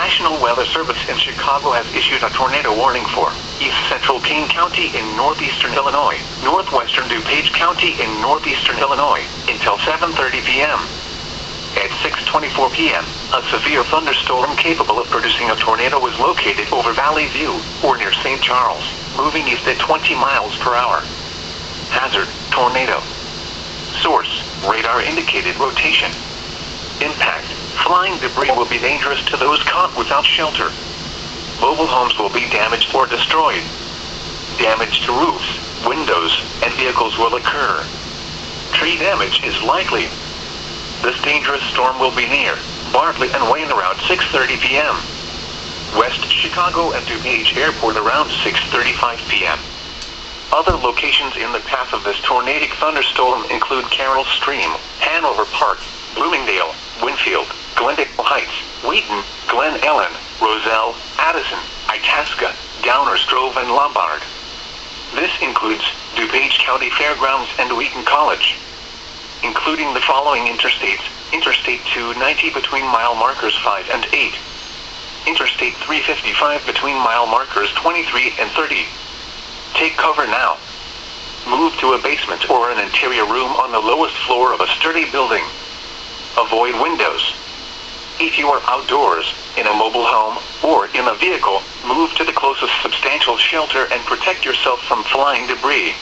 National Weather Service in Chicago has issued a tornado warning for East Central Kane County in northeastern Illinois, northwestern Dupage County in northeastern Illinois, until 7:30 p.m. At 6:24 p.m., a severe thunderstorm capable of producing a tornado was located over Valley View, or near St. Charles, moving east at 20 miles per hour. Hazard, tornado. Source, radar indicated rotation. Impact, flying debris will be dangerous to those caught without shelter. Mobile homes will be damaged or destroyed. Damage to roofs, windows, and vehicles will occur. Tree damage is likely. This dangerous storm will be near Bartlett and Wayne around 6:30 p.m. West Chicago and Dupage Airport around 6:35 p.m. Other locations in the path of this tornadic thunderstorm include Carroll Stream, Hanover Park, Bloomingdale, Winfield, Glendale Heights, Wheaton, Glen Ellen, Roselle, Addison, Itasca, Downers Grove, and Lombard. This includes Dupage County Fairgrounds and Wheaton College. Including the following interstates: Interstate 290 between mile markers 5 and 8. Interstate 355 between mile markers 23 and 30. Take cover now. Move to a basement or an interior room on the lowest floor of a sturdy building. Avoid windows. If you are outdoors, in a mobile home, or in a vehicle, move to the closest substantial shelter and protect yourself from flying debris.